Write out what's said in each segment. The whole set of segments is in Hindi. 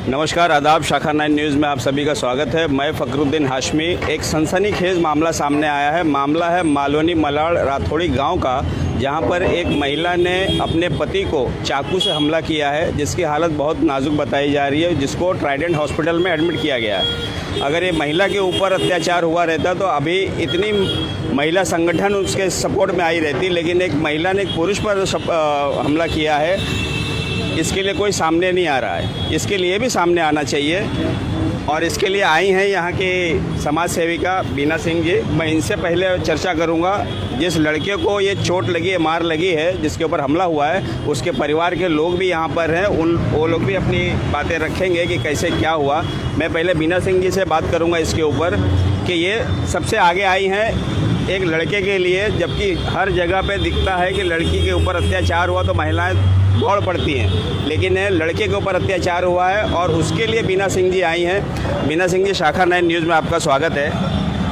नमस्कार, आदाब। शाखा 9 न्यूज़ में आप सभी का स्वागत है। मैं फ़खरुद्दीन हाशमी। एक सनसनीखेज मामला सामने आया है। मामला है मालवनी मलाड़ राथोड़ी गांव का, जहां पर एक महिला ने अपने पति को चाकू से हमला किया है, जिसकी हालत बहुत नाजुक बताई जा रही है, जिसको ट्राइडेंट हॉस्पिटल में एडमिट किया गया है। अगर ये महिला के ऊपर अत्याचार हुआ रहता तो अभी इतनी महिला संगठन उसके सपोर्ट में आई रहती, लेकिन एक महिला ने एक पुरुष पर हमला किया है, इसके लिए कोई सामने नहीं आ रहा है। इसके लिए भी सामने आना चाहिए और इसके लिए आई हैं यहाँ की समाज सेविका बीना सिंह जी। मैं इनसे पहले चर्चा करूँगा। जिस लड़के को ये चोट लगी है, मार लगी है, जिसके ऊपर हमला हुआ है, उसके परिवार के लोग भी यहाँ पर हैं। वो लोग भी अपनी बातें रखेंगे कि कैसे क्या हुआ। मैं पहले बीना सिंह जी से बात करूँगा इसके ऊपर कि ये सबसे आगे आई हैं एक लड़के के लिए, जबकि हर जगह पे दिखता है कि लड़की के ऊपर अत्याचार हुआ तो महिलाएं दौड़ पड़ती हैं, लेकिन लड़के के ऊपर अत्याचार हुआ है और उसके लिए बीना सिंह जी आई हैं। बीना सिंह जी, शाखा 9 न्यूज़ में आपका स्वागत है।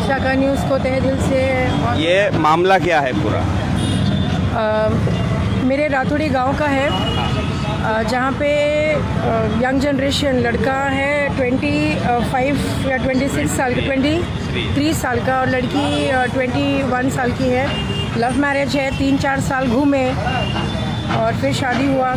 शाखा न्यूज़ को तहे दिल से। ये मामला क्या है पूरा? मेरे राथोड़ी गांव का है, जहाँ पे यंग जनरेशन लड़का है 25 या 26 साल का, 23 साल का, और लड़की 21 साल की है। लव मैरिज है। 3-4 साल घूमे और फिर शादी हुआ,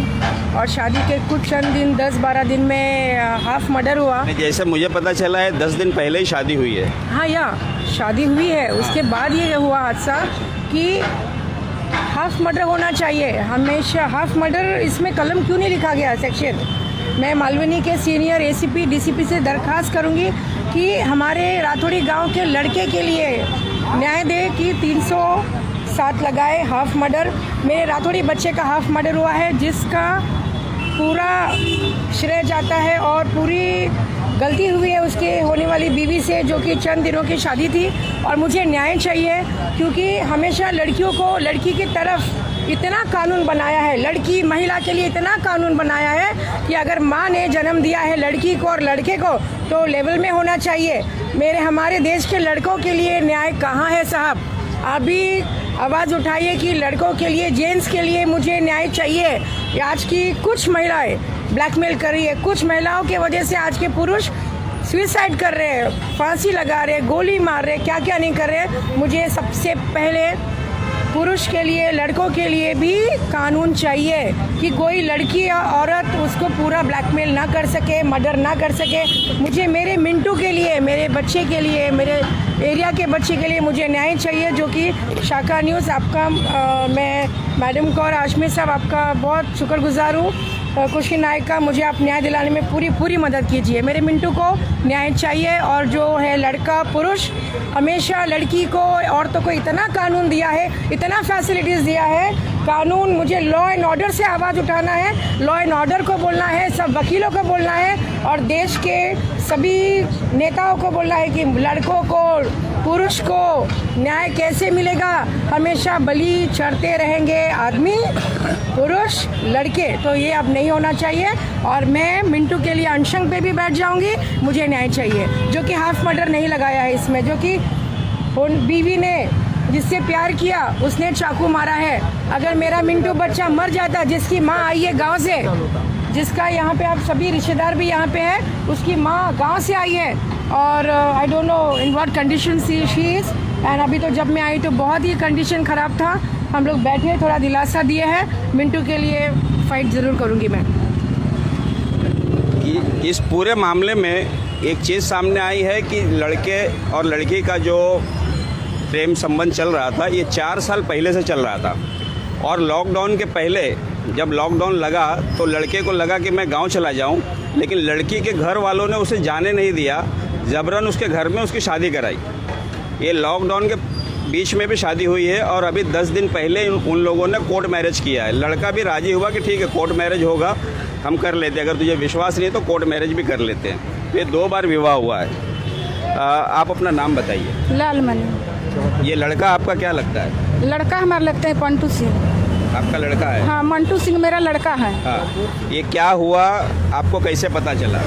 और शादी के कुछ चंद दिन 10-12 दिन में हाफ मर्डर हुआ। जैसे मुझे पता चला है 10 दिन पहले ही शादी हुई है। हाँ, शादी हुई है। उसके बाद ये हुआ हादसा कि हाफ मर्डर होना चाहिए हमेशा। हाफ मर्डर इसमें कलम क्यों नहीं लिखा गया सेक्शन? मैं मालवनी के सीनियर एसीपी डीसीपी से दरख्वास्त करूंगी कि हमारे राथोड़ी गांव के लड़के के लिए न्याय दे कि 307 लगाए हाफ मर्डर। मेरे राथोड़ी बच्चे का हाफ मर्डर हुआ है, जिसका पूरा श्रेय जाता है और पूरी गलती हुई है उसके होने वाली बीवी से, जो कि चंद दिनों की शादी थी। और मुझे न्याय चाहिए, क्योंकि हमेशा लड़कियों को लड़की की तरफ इतना कानून बनाया है, लड़की महिला के लिए इतना कानून बनाया है कि अगर माँ ने जन्म दिया है लड़की को और लड़के को तो लेवल में होना चाहिए। हमारे देश के लड़कों के लिए न्याय कहाँ है साहब? अभी आवाज़ उठाइए कि लड़कों के लिए, जेंट्स के लिए मुझे न्याय चाहिए। आज की कुछ महिलाएं ब्लैकमेल कर रही है, कुछ महिलाओं के वजह से आज के पुरुष सुसाइड कर रहे हैं, फांसी लगा रहे, गोली मार रहे, क्या क्या नहीं कर रहे। मुझे सबसे पहले पुरुष के लिए, लड़कों के लिए भी कानून चाहिए कि कोई लड़की या औरत उसको पूरा ब्लैकमेल ना कर सके, मर्डर ना कर सके। मुझे मेरे मिंटू के लिए, मेरे बच्चे के लिए, मेरे एरिया के बच्चे के लिए मुझे न्याय चाहिए, जो कि शाखा न्यूज़ आपका, मैं मैडम कौर हाशमी साहब आपका बहुत शुक्रगुजार हूँ। खुशी नायक का, मुझे आप न्याय दिलाने में पूरी मदद कीजिए। मेरे मिंटू को न्याय चाहिए। और जो है लड़का पुरुष, हमेशा लड़की को, औरतों को इतना कानून दिया है, इतना फैसिलिटीज़ दिया है। कानून, मुझे लॉ एंड ऑर्डर से आवाज़ उठाना है, लॉ एंड ऑर्डर को बोलना है, सब वकीलों को बोलना है और देश के सभी नेताओं को बोलना है कि लड़कों को, पुरुष को न्याय कैसे मिलेगा। हमेशा बलि चढ़ते रहेंगे आदमी, पुरुष, लड़के, तो ये अब नहीं होना चाहिए। और मैं मिंटू के लिए अनशन पे भी बैठ जाऊंगी। मुझे न्याय चाहिए, जो कि हाफ मर्डर नहीं लगाया है इसमें, जो कि बीवी ने जिससे प्यार किया उसने चाकू मारा है। अगर मेरा मिंटू बच्चा मर जाता, जिसकी माँ आई है गाँव से, जिसका यहाँ पे आप सभी रिश्तेदार भी यहाँ पे है, उसकी माँ गांव से आई है और I don't know in what condition she is. And अभी तो जब मैं आई तो बहुत ही कंडीशन ख़राब था। हम लोग बैठे, थोड़ा दिलासा दिए हैं। मिंटू के लिए फ़ाइट ज़रूर करूँगी मैं। इस पूरे मामले में एक चीज़ सामने आई है कि लड़के और लड़की का जो प्रेम संबंध चल रहा था, ये 4 साल पहले से चल रहा था। और लॉकडाउन के पहले जब लॉकडाउन लगा तो लड़के को लगा कि मैं गांव चला जाऊं, लेकिन लड़की के घर वालों ने उसे जाने नहीं दिया, जबरन उसके घर में उसकी शादी कराई। ये लॉकडाउन के बीच में भी शादी हुई है और अभी 10 दिन पहले उन लोगों ने कोर्ट मैरिज किया है। लड़का भी राजी हुआ कि ठीक है, कोर्ट मैरिज होगा, हम कर लेते हैं, अगर तुझे विश्वास नहीं है तो कोर्ट मैरिज भी कर लेते हैं। ये 2 बार विवाह हुआ है। आप अपना नाम बताइए। लालमणि। ये लड़का आपका क्या लगता है? लड़का हमारा लगता है पंटू सिंह। आपका लड़का है? हाँ, मंटू सिंह मेरा लड़का है। हाँ, ये क्या हुआ, आपको कैसे पता चला?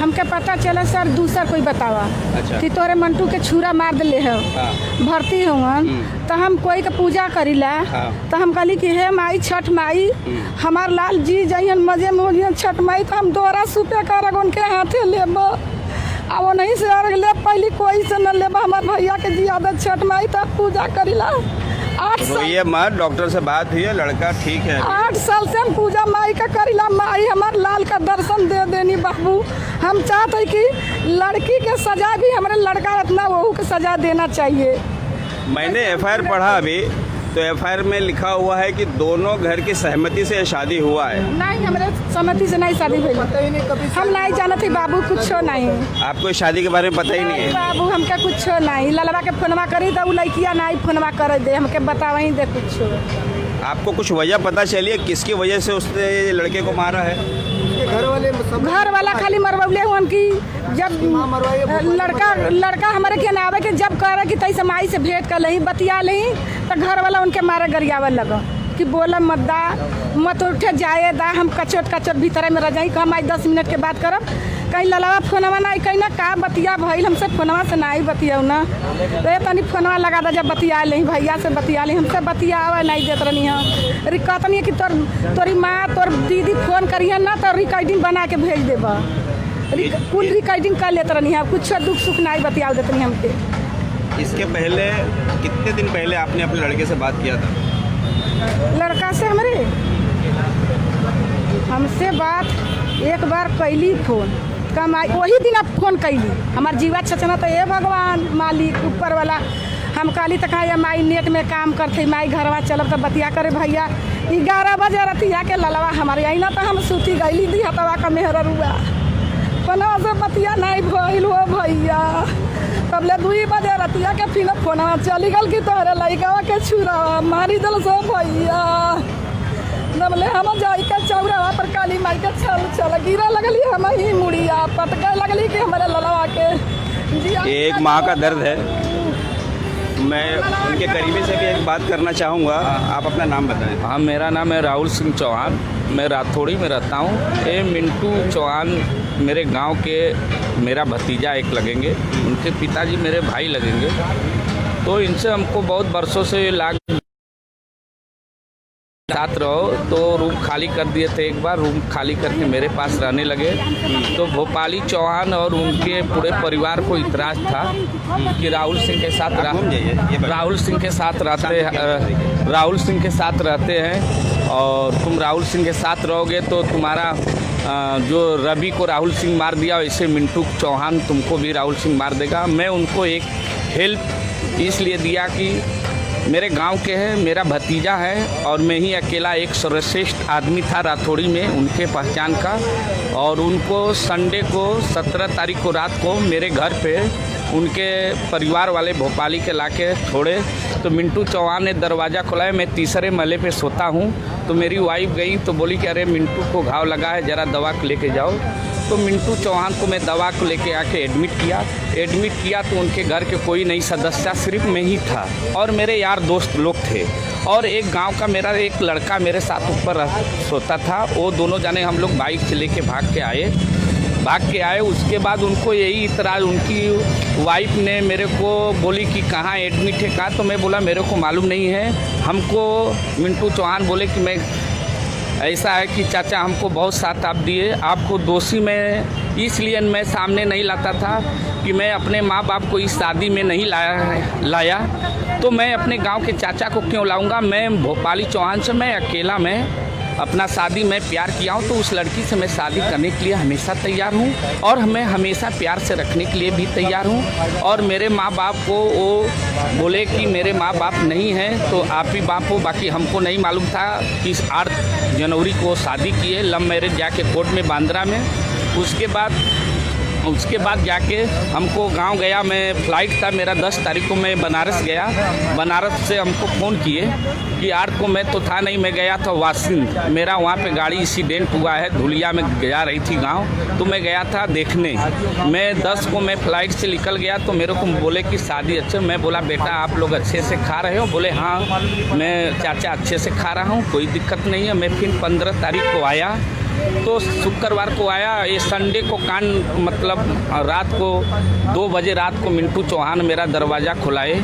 हमके पता चला सर, दूसरा कोई बतावा अच्छा। कि तोरे मंटू के छुरा मार दिले है, हाँ। भर्ती हुआ। तो हम कोई के पूजा करीला। हाँ। तो हम कहली कि हे माई, छठ माई, हमार लाल जी जइहन मजे में होइहन छठ माई, तो हम दोहरा सुपे कर उनके हाथे लेब। अब वो नहीं से अर्घ ले पहली कोई से न लेब, हमार भैया के जियादा छठ माई तब पूजा करीला। 8 साल ये मत, डॉक्टर से बात हुई है, लड़का ठीक है? 8 साल से हम पूजा माई का करीला। माई हमार लाल का दर्शन दे देनी बाबू। हम चाहते कि लड़की के सजा भी हमारे लड़का इतना वहू के सजा देना चाहिए। मैंने एफआईआर पढ़ा अभी, तो एफआईआर में लिखा हुआ है कि दोनों घर की सहमति से शादी हुआ है। नहीं, हमारे सहमति से नहीं शादी हुई। हम नहीं जानते बाबू, कुछ नहीं। आपको शादी के बारे में पता ही नहीं है? बाबू हमके कुछ नहीं। ललवा के फोनवा करी तो लड़किया नहीं फोनवा कर दे, हमके बतावा ही दे कुछ। आपको कुछ वजह पता चली है किसकी वजह से उसने लड़के को मारा है? घर वाला खाली मरवले हुन की जब लड़का हमारे के नावे के जब कह रहा कि तैसे माई से भेंट कर लही, बतिया लही, तो घर वाला उनके मारे गरियावे लगा कि बोला मत दा, मत उठे जाए दा, हम कचोट भीतर में रह जाई, हम आज 10 मिनट के बात करब। कहीं ललावा फोनवा नहीं, कहीं ना का बतिया भइल, हमसे फोनवा से नहीं बतियाऊ ना। तो तनी फोनवा लगा दे, जब बतिया ली भैया से बतिया ली, हमसे बतियावे नहीं देत रहनी है। कहतनी है कि तोरी माँ तोर दीदी फोन करिए ना तो रिकॉर्डिंग बना के भेज देबा। कुल रिकॉर्डिंग कर लेते रहनी है, कुछ दुख सुख नहीं बतिया देते नहीं हमके। इसके पहले कितने दिन पहले आपने अपने लड़के से बात किया था? लड़का से हमसे बात एक बार कैली फोन कमाई, वही दिन आप फोन कैली। हमार जीवा छचना तो ये भगवान मालिक ऊपर वाला। हम कहली तो कहा माई नेट में काम करते, माई घरवा चलब तो बतिया करे भैया। 11 बजे रतिया के ललवा हमारे आई ना, तो हम सूती गईली दी हतवा का मेहर रुआ फोनवा से बतिया नहीं भइल हो भैया। तब ले 2 बजे रतिया के फिर फोनवा चली गल कि तोहरे लड़का के छुरा मारी दल सो भैया। नबले हम जाई के चौराहा पर काली माई के चल गिरा लगली, हम ही मुड़िया पटके लगली कि हमारे ललवा के। एक माँ का दर्द है। मैं उनके करीबी से भी एक बात करना चाहूँगा। आप अपना नाम बताएं। हाँ, मेरा नाम है राहुल सिंह चौहान, मैं राथोड़ी में रहता हूँ। ये मिंटू चौहान मेरे गांव के मेरा भतीजा एक लगेंगे, उनके पिताजी मेरे भाई लगेंगे। तो इनसे हमको बहुत बरसों से साथ रहो, तो रूम खाली कर दिए थे। एक बार रूम खाली करके मेरे पास रहने लगे। तो भोपाली चौहान और उनके पूरे परिवार को इतराज़ था कि राहुल सिंह के साथ राहुल सिंह के साथ रहते हैं और तुम राहुल सिंह के साथ रहोगे तो तुम्हारा जो रवि को राहुल सिंह मार दिया, वैसे मिंटू चौहान तुमको भी राहुल सिंह मार देगा। मैं उनको एक हेल्प इसलिए दिया कि मेरे गांव के हैं, मेरा भतीजा है और मैं ही अकेला एक सर्वश्रेष्ठ आदमी था राथोड़ी में उनके पहचान का। और उनको संडे को 17 तारीख को रात को मेरे घर पे उनके परिवार वाले भोपाली के लाके छोड़े। तो मिंटू चौहान ने दरवाज़ा खोला, मैं तीसरे महले पे सोता हूँ। तो मेरी वाइफ गई तो बोली कि अरे मिंटू को घाव लगा है, ज़रा दवा लेके जाओ। तो मिंटू चौहान को मैं दवा को लेके आके एडमिट किया तो उनके घर के कोई नहीं सदस्य, सिर्फ मैं ही था और मेरे यार दोस्त लोग थे। और एक गांव का मेरा एक लड़का मेरे साथ ऊपर सोता था। वो दोनों जाने हम लोग बाइक से लेके भाग के आए। उसके बाद उनको यही इतराज़, उनकी वाइफ ने मेरे को बोली कि कहाँ एडमिट है कहाँ। तो मैं बोला मेरे को मालूम नहीं है। हमको मिंटू चौहान बोले कि मैं ऐसा है कि चाचा हमको बहुत साथ आप दिए, आपको दोषी मैं इसलिए मैं सामने नहीं लाता था कि मैं अपने माँ बाप को इस शादी में नहीं लाया तो मैं अपने गांव के चाचा को क्यों लाऊंगा। मैं भोपाली चौहान से मैं अकेला अपना शादी में प्यार किया हूँ, तो उस लड़की से मैं शादी करने के लिए हमेशा तैयार हूँ और मैं हमेशा प्यार से रखने के लिए भी तैयार हूँ। और मेरे माँ बाप को वो बोले कि मेरे माँ बाप नहीं हैं तो आप ही बाप हो, बाकी हमको नहीं मालूम था कि 8 जनवरी को शादी की है, लव मैरिज जाके कोर्ट में बांद्रा में। उसके बाद उसके बाद जाके हमको गांव गया, मैं फ़्लाइट था मेरा 10 तारीख को, मैं बनारस गया। बनारस से हमको फ़ोन किए कि 8 को मैं तो था नहीं, मैं गया था वासिन, मेरा वहाँ पे गाड़ी एक्सीडेंट हुआ है, धुलिया में जा रही थी गांव, तो मैं गया था देखने। मैं 10 को मैं फ़्लाइट से निकल गया तो मेरे को बोले कि शादी अच्छे। मैं बोला बेटा आप लोग अच्छे से खा रहे हो? बोले हाँ मैं चाचा अच्छे से खा रहा हूँ, कोई दिक्कत नहीं है। मैं फिर 15 तारीख को आया, तो शुक्रवार को आया, ये संडे को मतलब रात को 2 बजे रात को मिंटू चौहान मेरा दरवाज़ा खुलाए,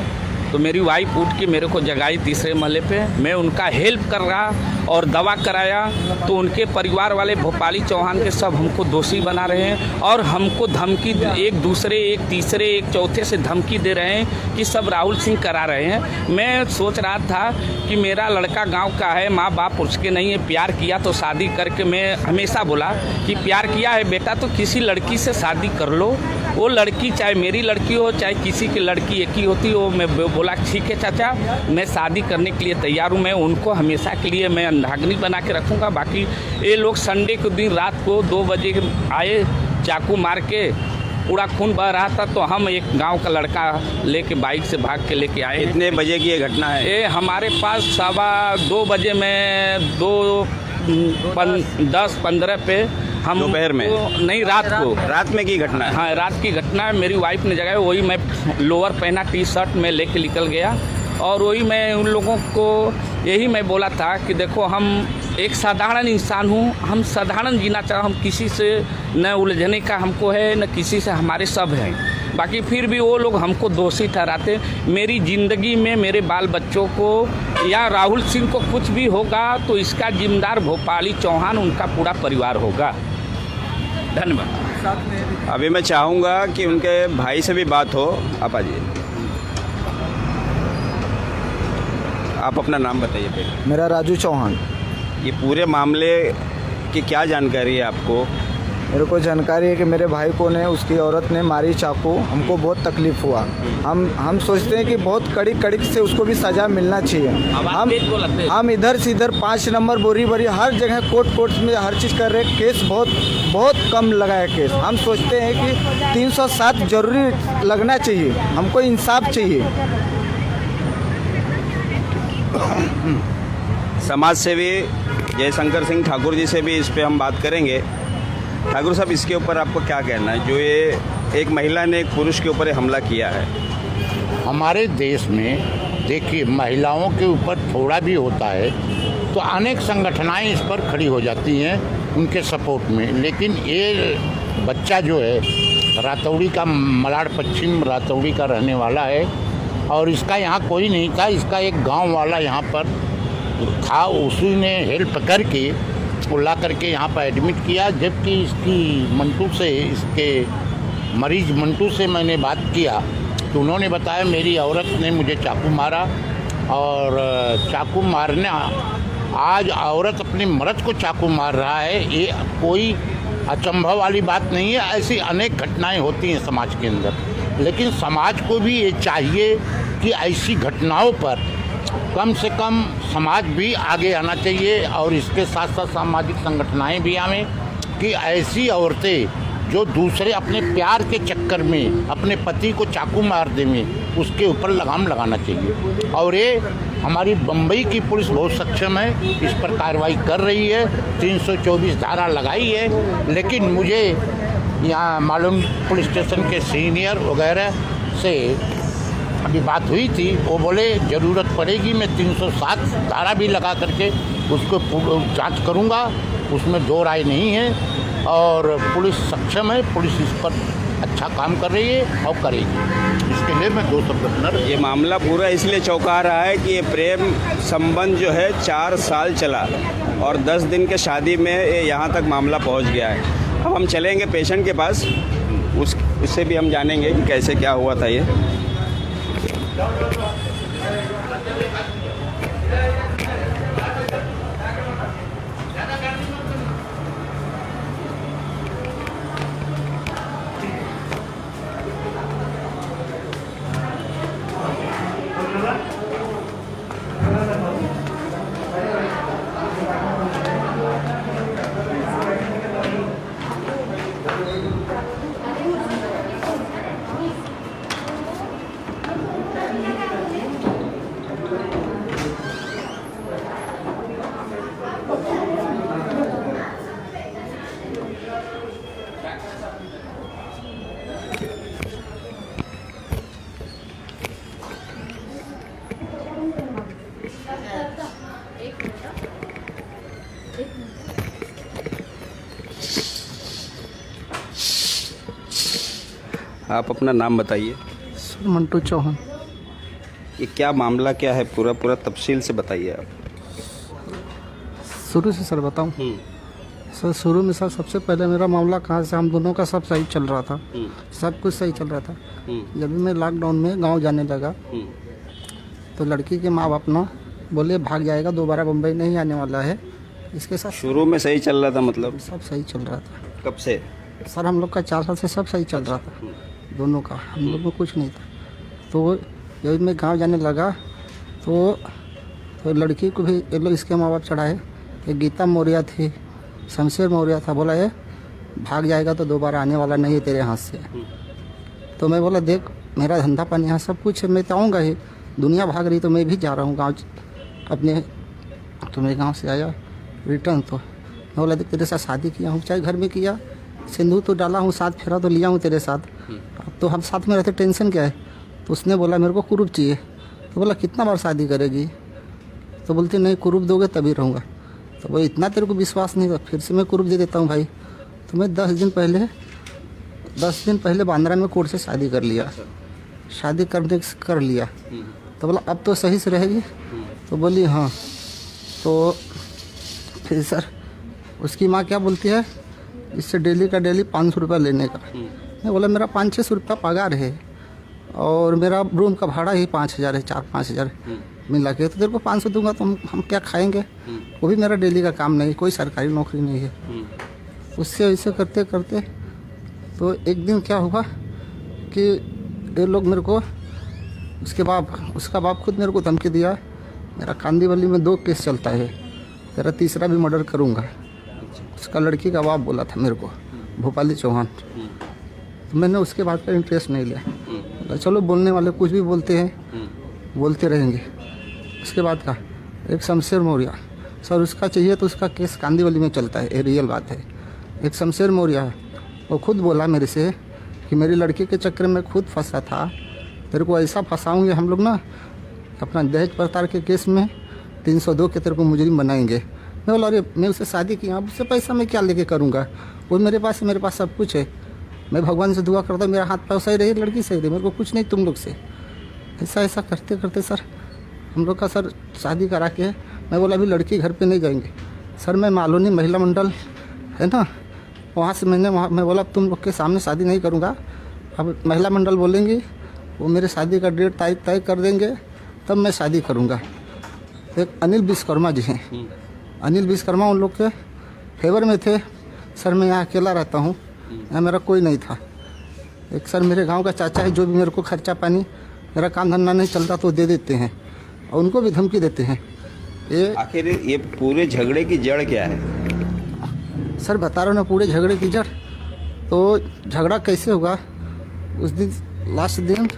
तो मेरी वाइफ उठ के मेरे को जगाई तीसरे महले पे। मैं उनका हेल्प कर रहा और दवा कराया, तो उनके परिवार वाले भोपाली चौहान के सब हमको दोषी बना रहे हैं और हमको धमकी, एक दूसरे, एक तीसरे, एक चौथे से धमकी दे रहे हैं कि सब राहुल सिंह करा रहे हैं। मैं सोच रहा था कि मेरा लड़का गांव का है, माँ बाप उसके नहीं है, प्यार किया तो शादी करके, मैं हमेशा बोला कि प्यार किया है बेटा तो किसी लड़की से शादी कर लो, वो लड़की चाहे मेरी लड़की हो चाहे किसी की लड़की एक ही होती हो। मैं बोला ठीक है चाचा, मैं शादी करने के लिए तैयार हूँ, मैं उनको हमेशा के लिए मैं अंधाग्नि बना के रखूँगा। बाकी ये लोग संडे के दिन रात को 2 बजे आए, चाकू मार के, पूरा खून बह रहा था, तो हम एक गांव का लड़का लेके बाइक से भाग के लेके आए। कितने बजे की ये घटना है? ये हमारे पास 2 बजे में 10:15 पे हम दोपहर में नहीं, रात में की घटना है। हाँ रात की घटना है। मेरी वाइफ ने जगाया, वही मैं लोअर पहना, टी-शर्ट में लेके निकल गया और वही मैं उन लोगों को यही मैं बोला था कि देखो हम एक साधारण इंसान हूँ, हम साधारण जीना चाह, हम किसी से न उलझने का हमको है न किसी से, हमारे सब हैं। बाकी फिर भी वो लोग हमको दोषी ठहराते। मेरी ज़िंदगी में मेरे बाल बच्चों को या राहुल सिंह को कुछ भी होगा तो इसका जिम्मेदार भोपाली चौहान, उनका पूरा परिवार होगा। धन्यवाद। अभी मैं चाहूँगा कि उनके भाई से भी बात हो। आप आइए, आप अपना नाम बताइए पहले। मेरा राजू चौहान। ये पूरे मामले की क्या जानकारी है आपको? मेरे को जानकारी है कि मेरे भाई को ने, उसकी औरत ने मारी चाकू, हमको बहुत तकलीफ़ हुआ। हम सोचते हैं कि बहुत कड़ी से उसको भी सज़ा मिलना चाहिए। हम इधर से इधर 5 नंबर बोरी हर जगह कोर्ट में हर चीज़ कर रहे हैं, केस बहुत कम लगा है केस। हम सोचते हैं कि 307 जरूरी लगना चाहिए, हमको इंसाफ चाहिए। समाज सेवी जयशंकर सिंह ठाकुर जी से भी इस पे हम बात करेंगे। ठाकुर साहब, इसके ऊपर आपको क्या कहना है, जो ये एक महिला ने एक पुरुष के ऊपर हमला किया है? हमारे देश में देखिए, महिलाओं के ऊपर थोड़ा भी होता है तो अनेक संगठनाएं इस पर खड़ी हो जाती हैं उनके सपोर्ट में। लेकिन ये बच्चा जो है रातौड़ी का, मलाड़ पश्चिम रातौड़ी का रहने वाला है और इसका यहाँ कोई नहीं था, इसका एक गांव वाला यहाँ पर था, उसी ने हेल्प करके वो ला करके यहाँ पर एडमिट किया। जबकि इसकी मंटू से, इसके मरीज मंटू से मैंने बात किया तो उन्होंने बताया मेरी औरत ने मुझे चाकू मारा और चाकू मारने आज औरत अपने मर्द को चाकू मार रहा है, ये कोई अचंभव वाली बात नहीं है। ऐसी अनेक घटनाएं होती हैं समाज के अंदर, लेकिन समाज को भी ये चाहिए कि ऐसी घटनाओं पर कम से कम समाज भी आगे आना चाहिए और इसके साथ साथ सामाजिक संगठनाएं भी आवें कि ऐसी औरतें जो दूसरे अपने प्यार के चक्कर में अपने पति को चाकू मार देवें, उसके ऊपर लगाम लगाना चाहिए। और ये हमारी बम्बई की पुलिस बहुत सक्षम है, इस पर कार्रवाई कर रही है, 324 धारा लगाई है। लेकिन मुझे यहाँ मालूम पुलिस स्टेशन के सीनियर वगैरह से अभी बात हुई थी, वो बोले ज़रूरत पड़ेगी मैं 307 धारा भी लगा करके उसको जांच करूंगा, उसमें दो राय नहीं है। और पुलिस सक्षम है, पुलिस इस पर अच्छा काम कर रही है और करेगी। इसके लिए मैं 2 शब्द। ये मामला पूरा इसलिए चौंका रहा है कि ये प्रेम संबंध जो है 4 साल चला और 10 दिन के शादी में ये यहाँ तक मामला पहुँच गया है। अब हम चलेंगे पेशेंट के पास, उससे भी हम जानेंगे कि कैसे क्या हुआ था ये। आप अपना नाम बताइए। सर मंटू चौहान। ये क्या मामला क्या है, पूरा तफसील से बताइए आप। शुरू से सर बताऊं? सर शुरू में सर सबसे पहले मेरा मामला कहाँ से, हम दोनों का सब सही चल रहा था, सब कुछ सही चल रहा था। जब भी मैं लॉकडाउन में गांव जाने लगा तो लड़की के माँ बाप ना बोले भाग जाएगा, दोबारा मुंबई नहीं आने वाला है। इसके साथ शुरू में सही चल रहा था, मतलब सब सही चल रहा था। कब से? सर हम लोग का 4 साल से सब सही चल रहा था, दोनों का, हम लोग में कुछ नहीं था। तो जब मैं गांव जाने लगा तो लड़की को भी ये लोग इसके माँ बाप चढ़ाए। एक गीता मौर्य थी, शमशेर मौर्य था, बोला ये भाग जाएगा तो दोबारा आने वाला नहीं है तेरे हाथ से। तो मैं बोला देख मेरा धंधा पानी यहाँ सब कुछ है, मैं तो आऊँगा ही, दुनिया भाग रही तो मैं भी जा रहा हूँ गाँव अपने। तो मैं गाँव से आया रिटर्न, तो मैं बोला देख तेरे साथ शादी किया हूँ, चाहे घर में किया, सिंदूर तो डाला हूँ, 7 फेरा तो लिया हूँ तेरे साथ, अब तो हम साथ में रहते, टेंशन क्या है। तो उसने बोला मेरे को कुरूप चाहिए। तो बोला कितना बार शादी करेगी? तो बोलती नहीं कुरूप दोगे तभी रहूँगा। तो बोले इतना तेरे को विश्वास नहीं था, फिर से मैं कुरूप दे देता हूँ भाई। तो मैं 10 दिन पहले बांद्रा में कोर्ट से शादी कर लिया, शादी कर लिया। तो बोला अब तो सही से रहेगी? तो बोली हाँ। तो फिर सर उसकी माँ क्या बोलती है, इससे डेली का डेली 500 रुपया लेने का। मैं बोला मेरा 500-600 रुपया पगार है और मेरा रूम का भाड़ा ही 5,000 है, 4-5 हज़ार मिला के, तो तेरे को 500 दूंगा तो हम क्या खाएंगे? वो भी मेरा डेली का काम नहीं, कोई सरकारी नौकरी नहीं है। उससे ऐसे करते करते तो एक दिन क्या हुआ कि ये लोग मेरे को, उसका बाप खुद मेरे को धमकी दिया, मेरा कांदीवली में 2 केस चलता है, तेरा तीसरा भी मर्डर करूँगा। उसका लड़की का बाप बोला था मेरे को, भोपाली चौहान। तो मैंने उसके बाद का इंटरेस्ट नहीं लिया, चलो बोलने वाले कुछ भी बोलते हैं, बोलते रहेंगे। उसके बाद का एक शमशेर मौर्य, सर उसका चाहिए तो उसका केस कांदीवली में चलता है, ये रियल बात है। एक शमशेर मौर्य है, वो खुद बोला मेरे से कि मेरी लड़की के चक्कर में खुद फंसा था, तेरे को ऐसा फंसाऊंगे हम लोग ना, अपना दहेज प्रताड़ के केस में 302 के तेरे को मुजरिम बनाएंगे। मैं बोला अरे मैं उससे शादी किया, अब उससे पैसा मैं क्या लेके करूँगा, वो मेरे पास सब कुछ है। मैं भगवान से दुआ करता हूँ मेरा हाथ पाँव सही रही, लड़की सही रही, मेरे को कुछ नहीं तुम लोग से। ऐसा करते करते सर हम लोग का सर शादी करा के, मैं बोला अभी लड़की घर पे नहीं जाएंगे सर, मैं मालोनी महिला मंडल है ना, वहाँ से मैं बोला तुम लोग के सामने शादी नहीं करूँगा, अब महिला मंडल बोलेंगी, वो मेरे शादी का डेट तारीख तय कर देंगे, तब मैं शादी करूँगा। एक अनिल विश्वकर्मा जी हैं, अनिल विश्वकर्मा उन लोग के फेवर में थे। सर मैं यहाँ अकेला रहता हूँ, यहाँ मेरा कोई नहीं था। एक सर मेरे गांव का चाचा है, जो भी मेरे को खर्चा पानी, मेरा काम धंधा नहीं चलता तो दे देते हैं, और उनको भी धमकी देते हैं। ये आखिर ये पूरे झगड़े की जड़ क्या है? सर बता रहा हूँ ना पूरे झगड़े की जड़। तो झगड़ा कैसे हुआ, उस दिन लास्ट दिन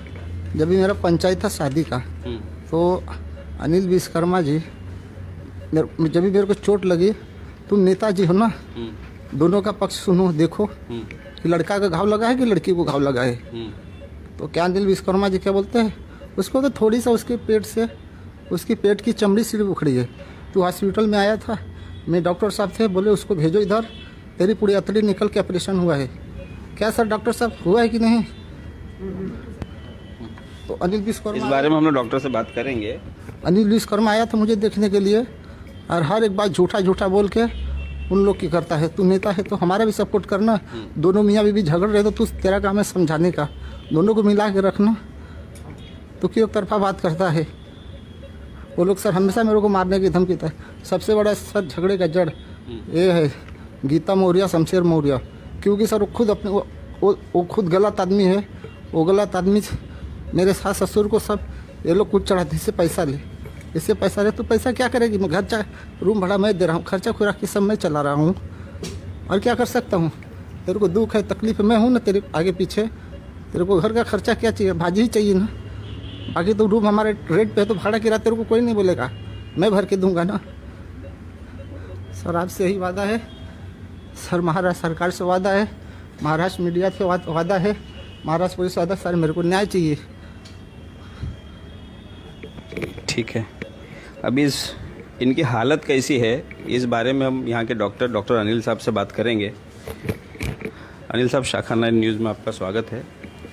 जब भी मेरा पंचायत था शादी का, तो अनिल विश्वकर्मा जी जब भी मेरे को चोट लगी, तुम नेताजी हो ना, दोनों का पक्ष सुनो, देखो कि लड़का का घाव लगा है कि लड़की को घाव लगा है। तो क्या अनिल विश्वकर्मा जी क्या बोलते हैं, उसको तो थोड़ी सा उसके पेट से, उसकी पेट की चमड़ी सिर्फ उखड़ी है, तो हॉस्पिटल में आया था, मैं डॉक्टर साहब थे, बोले उसको भेजो इधर, तेरी पूरी अतड़ी निकल के ऑपरेशन हुआ है। क्या सर डॉक्टर साहब हुआ है कि नहीं? तो अनिल विश्वकर्मा, इस बारे में हम लोग डॉक्टर से बात करेंगे। अनिल विश्वकर्मा आया था मुझे देखने के लिए, और हर एक बात झूठा बोल के उन लोग की करता है, तू नेता है तो हमारा भी सपोर्ट करना, दोनों मियाँ बीवी झगड़ रहे तो तू, तेरा काम है समझाने का, दोनों को मिला के रखना, तो क्यों तरफा बात करता है। वो लोग सर हमेशा मेरे को मारने की धमकी था। सबसे बड़ा सर झगड़े का जड़ ये है गीता मौर्य, शमशेर मौर्य, क्योंकि सर वो खुद अपने वो खुद गलत आदमी है, वो गलत आदमी मेरे सास ससुर को सब ये लोग कुछ चढ़ाते, इससे पैसा ले, इससे पैसा ले, तो पैसा क्या करेगी, मैं घर रूम भाड़ा मैं दे रहा हूँ, खर्चा खुराक की सब मैं चला रहा हूँ, और क्या कर सकता हूँ। तेरे को दुख है तकलीफ मैं हूँ ना तेरे आगे पीछे, तेरे को घर का खर्चा क्या चाहिए, भाजी ही चाहिए ना, बाकी तो रूम हमारे रेट पे है, तो भाड़ा किराया तेरे को कोई नहीं बोलेगा, मैं भर के दूंगा ना। सर आपसे यही वादा है, सर महाराष्ट्र सरकार से वादा है, महाराष्ट्र मीडिया से वादा है, महाराष्ट्र पुलिस से वादा। सर मेरे को न्याय चाहिए। ठीक है, अभी इनकी हालत कैसी है इस बारे में हम यहाँ के डॉक्टर अनिल साहब से बात करेंगे। अनिल साहब, शाखा 9 न्यूज़ में आपका स्वागत है।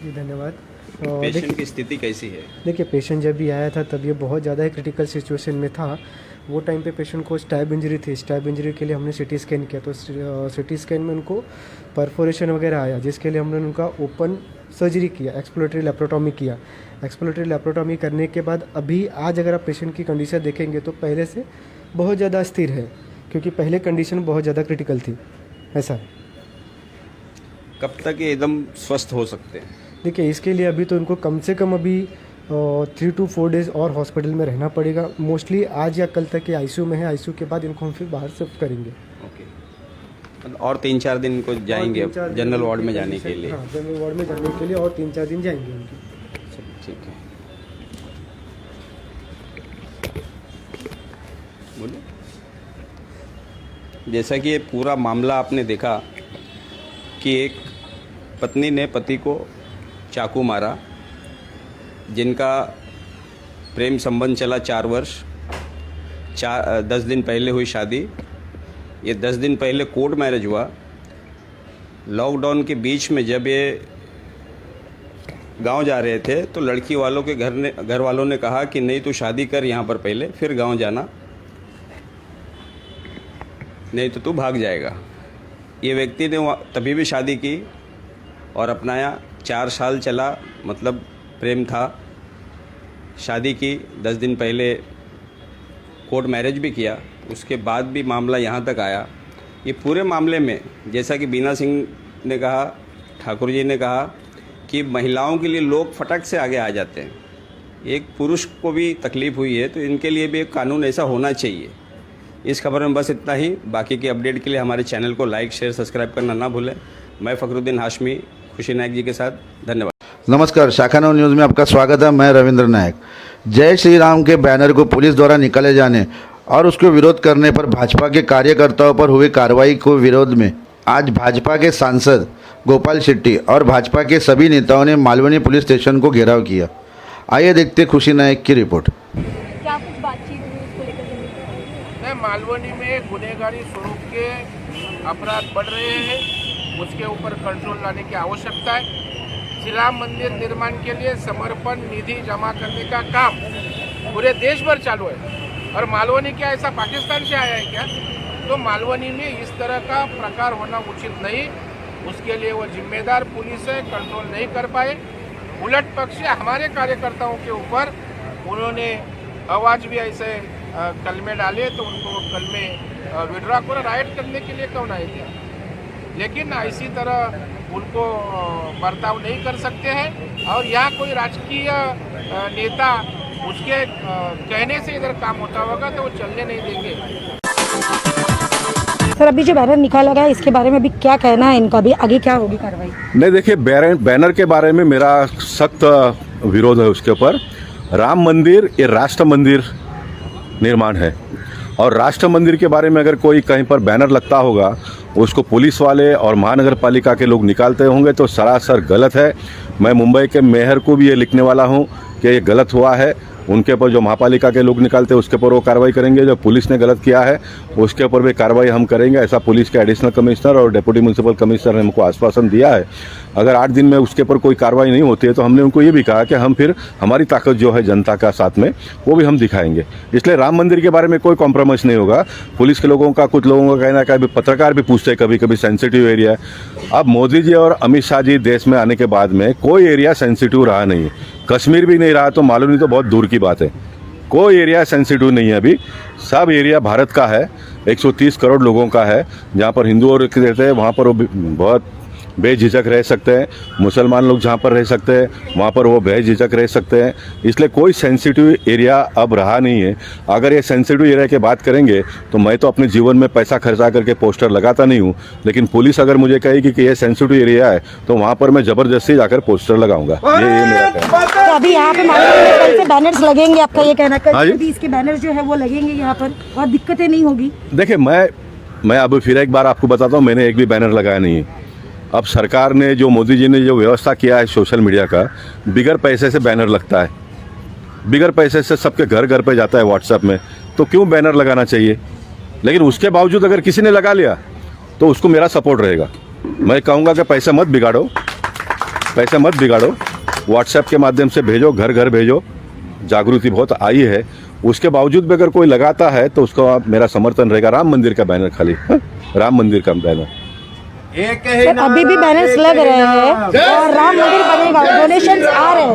जी धन्यवाद। पेशेंट की स्थिति कैसी है? देखिए, पेशेंट जब भी आया था तब ये बहुत ज़्यादा ही क्रिटिकल सिचुएशन में था। वो टाइम पे पेशेंट को स्टैब इंजरी थी। स्टैब इंजरी के लिए हमने सिटी स्कैन किया, तो सिटी स्कैन में उनको परफोरेशन वगैरह आया, जिसके लिए हमने उनका ओपन सर्जरी किया, एक्सप्लोरेटरी लेप्रोटॉमी किया। एक्सप्लोरेटरी लेप्रोटॉमी करने के बाद अभी आज अगर आप पेशेंट की कंडीशन देखेंगे तो पहले से बहुत ज़्यादा स्थिर है, क्योंकि पहले कंडीशन बहुत ज़्यादा क्रिटिकल थी। ऐसा है। कब तक ये एकदम स्वस्थ हो सकते हैं? देखिए, इसके लिए अभी तो उनको कम से कम अभी 3 to 4 डेज़ और हॉस्पिटल में रहना पड़ेगा। मोस्टली आज या कल तक ये आईसीयू में है। आईसीयू के बाद इनको हम फिर बाहर शिफ्ट करेंगे। ओके, और 3-4 दिन को जाएंगे जनरल वार्ड में जाने के लिए? हाँ, जनरल वार्ड में जाने के लिए और 3-4 दिन जाएंगे उनके। ठीक है, बोलिए। जैसा कि ये पूरा मामला आपने देखा कि एक पत्नी ने पति को चाकू मारा, जिनका प्रेम संबंध चला 4 वर्ष, 10 दिन पहले हुई शादी। ये 10 दिन पहले कोर्ट मैरिज हुआ। लॉकडाउन के बीच में जब ये गांव जा रहे थे तो लड़की वालों के घर वालों ने कहा कि नहीं, तू शादी कर यहाँ पर पहले, फिर गांव जाना, नहीं तो तू भाग जाएगा। ये व्यक्ति ने तभी भी शादी की और अपनाया। 4 साल चला, मतलब प्रेम था। शादी की, 10 दिन पहले कोर्ट मैरिज भी किया। उसके बाद भी मामला यहाँ तक आया। ये पूरे मामले में, जैसा कि बीना सिंह ने कहा, ठाकुर जी ने कहा कि महिलाओं के लिए लोग फटक से आगे आ जाते हैं। एक पुरुष को भी तकलीफ़ हुई है तो इनके लिए भी एक कानून ऐसा होना चाहिए। इस खबर में बस इतना ही। बाकी की अपडेट के लिए हमारे चैनल को लाइक, शेयर, सब्सक्राइब करना ना भूलें। मैं फखरुद्दीन हाशमी खुशी नायक जी के साथ, धन्यवाद। नमस्कार, शाखा 9 न्यूज़ में आपका स्वागत है। मैं रविंद्र नायक। जय श्री राम के बैनर को पुलिस द्वारा निकाले जाने और उसको विरोध करने पर भाजपा के कार्यकर्ताओं पर हुई कार्रवाई को विरोध में आज भाजपा के सांसद गोपाल शेट्टी और भाजपा के सभी नेताओं ने मालवनी पुलिस स्टेशन को घेराव किया। आइए देखते खुशी नायक की रिपोर्ट। क्या कुछ बातचीत हुई उसको लेकर? मालवनी में गुनहगारी स्वरूप के अपराध बढ़ रहे हैं, उसके ऊपर कंट्रोल लाने की आवश्यकता है। श्री राम मंदिर निर्माण के लिए समर्पण निधि जमा करने का काम पूरे देश भर चालू है। और मालवनी क्या ऐसा पाकिस्तान से आया है क्या? तो मालवनी में इस तरह का प्रकार होना उचित नहीं। उसके लिए वो जिम्मेदार पुलिस है, कंट्रोल नहीं कर पाए। उलट पक्ष से हमारे कार्यकर्ताओं के ऊपर उन्होंने आवाज़ भी ऐसे कलमे डाले, तो उनको कलमे विड्रॉ करो, राइट करने के लिए कौन आए थे? लेकिन इसी तरह उनको बर्ताव नहीं कर सकते हैं। और यहाँ कोई राजकीय नेता उसके कहने से इधर काम होता होगा तो वो चलने नहीं देंगे। सर, अभी जो बैनर निकाला गया इसके बारे में अभी क्या कहना है इनका? अभी आगे क्या होगी कार्रवाई? नहीं, देखिए, बैनर के बारे में मेरा सख्त विरोध है। उसके ऊपर राम मंदिर ये राष्ट्र मंदिर निर्माण है, और राष्ट्र मंदिर के बारे में अगर कोई कहीं पर बैनर लगता होगा, उसको पुलिस वाले और महानगर पालिका के लोग निकालते होंगे तो सरासर गलत है। मैं मुंबई के मेयर को भी ये लिखने वाला हूँ कि ये गलत हुआ है। उनके ऊपर जो महापालिका के लोग निकालते हैं उसके ऊपर वो कार्रवाई करेंगे। जो पुलिस ने गलत किया है उसके ऊपर भी कार्रवाई हम करेंगे, ऐसा पुलिस के एडिशनल कमिश्नर और डिप्टी म्यूनसिपल कमिश्नर ने हमको आश्वासन दिया है। अगर 8 दिन में उसके ऊपर कोई कार्रवाई नहीं होती है तो हमने उनको ये भी कहा कि हम फिर हमारी ताकत जो है जनता का साथ में वो भी हम दिखाएंगे। इसलिए राम मंदिर के बारे में कोई कॉम्प्रोमाइज़ नहीं होगा। पुलिस के लोगों का, कुछ लोगों का कहना है कि पत्रकार भी पूछते हैं कभी कभी सेंसिटिव एरिया है। अब मोदी जी और अमित शाह जी देश में आने के बाद में कोई एरिया सेंसिटिव रहा नहीं है। कश्मीर भी नहीं रहा तो मालूम तो बहुत दूर की बात है। कोई एरिया सेंसिटिव नहीं है। अभी सब एरिया भारत का है, 130 करोड़ लोगों का है। जहाँ पर हिंदू और रहते हैं वहाँ पर वो बहुत बेझिझक रह सकते हैं। मुसलमान लोग जहाँ पर रह सकते हैं वहाँ पर वो बेझिझक रह सकते हैं। इसलिए कोई सेंसिटिव एरिया अब रहा नहीं है। अगर ये सेंसिटिव एरिया की बात करेंगे तो मैं तो अपने जीवन में पैसा खर्चा करके पोस्टर लगाता नहीं हूँ, लेकिन पुलिस अगर मुझे कहेगी कि ये सेंसिटिव एरिया है तो वहाँ पर मैं ज़बरदस्ती जाकर पोस्टर लगाऊंगा। ये मेरा कहना है। तो अभी यहाँ पे कल से बैनर्स लगेंगे, आपका ये कहना है? हाँ जी, इसके बैनर जो है वो लगेंगे यहाँ पर और दिक्कतें नहीं होगी? देखिए, मैं अब फिर एक बार आपको बताता हूँ, मैंने एक भी बैनर लगाया नहीं है। अब सरकार ने जो मोदी जी ने जो व्यवस्था किया है सोशल मीडिया का, बिगर पैसे से बैनर लगता है, बिगर पैसे से सबके घर घर पे जाता है व्हाट्सएप में, तो क्यों बैनर लगाना चाहिए? लेकिन उसके बावजूद अगर किसी ने लगा लिया तो उसको मेरा सपोर्ट रहेगा। मैं कहूँगा कि पैसे मत बिगाड़ो, पैसे मत बिगाड़ो, व्हाट्सएप के माध्यम से भेजो, घर घर भेजो। जागृति बहुत आई है, उसके बावजूद भी अगर कोई लगाता है तो उसको मेरा समर्थन रहेगा। राम मंदिर का बैनर खाली, राम मंदिर का बैनर, सर अभी भी बैनर्स लग रहे हैं और राम मंदिर बनेगा,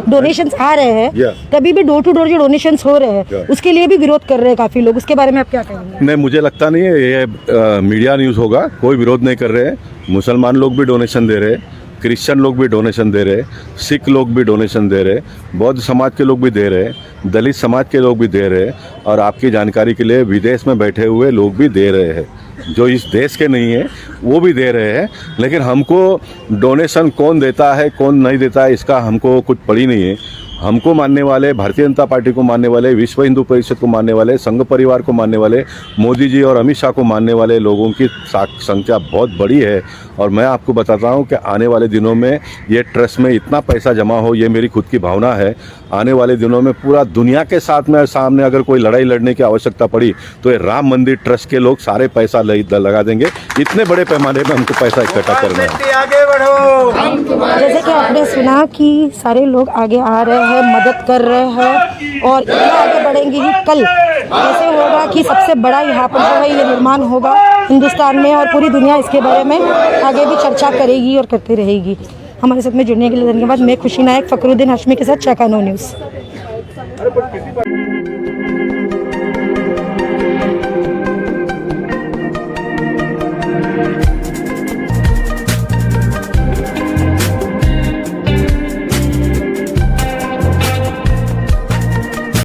डोनेशंस आ रहे हैं कभी भी डोर टू डोर जो डोनेशंस हो रहे हैं उसके लिए भी विरोध कर रहे हैं काफी लोग, उसके बारे में आप क्या कहेंगे? नहीं, मुझे लगता नहीं है ये मीडिया न्यूज़ होगा, कोई विरोध नहीं कर रहे हैं। मुसलमान लोग भी डोनेशन दे रहे हैं, क्रिश्चियन लोग भी डोनेशन दे रहे, सिख लोग भी डोनेशन दे रहे, बौद्ध समाज के लोग भी दे रहे, दलित समाज के लोग भी दे रहे, और आपकी जानकारी के लिए विदेश में बैठे हुए लोग भी दे रहे हैं, जो इस देश के नहीं है वो भी दे रहे हैं। लेकिन हमको डोनेशन कौन देता है कौन नहीं देता है इसका हमको कुछ पड़ी नहीं है। हमको मानने वाले, भारतीय जनता पार्टी को मानने वाले, विश्व हिंदू परिषद को मानने वाले, संघ परिवार को मानने वाले, मोदी जी और अमित शाह को मानने वाले लोगों की संख्या बहुत बड़ी है। और मैं आपको बताता हूं कि आने वाले दिनों में ये ट्रस्ट में इतना पैसा जमा हो, ये मेरी खुद की भावना है। आने वाले दिनों में पूरा दुनिया के साथ में सामने अगर कोई लड़ाई लड़ने की आवश्यकता पड़ी तो ये राम मंदिर ट्रस्ट के लोग सारे पैसा लगा देंगे। इतने बड़े पैमाने पर हमको पैसा इकट्ठा करना है। आगे बढ़ो। जैसे कि आपने सुना कि सारे लोग आगे आ रहे हैं, मदद कर रहे हैं और इतना आगे बढ़ेंगे कि कल ऐसे होगा कि सबसे बड़ा यहाँ पर जो है ये निर्माण होगा हिंदुस्तान में, और पूरी दुनिया इसके बारे में आगे भी चर्चा करेगी और करती रहेगी। हमारे साथ में जुड़ने के लिए धन्यवाद। मैं खुशी नायक, फखरुद्दीन हाशमी के साथ चाकानो न्यूज़।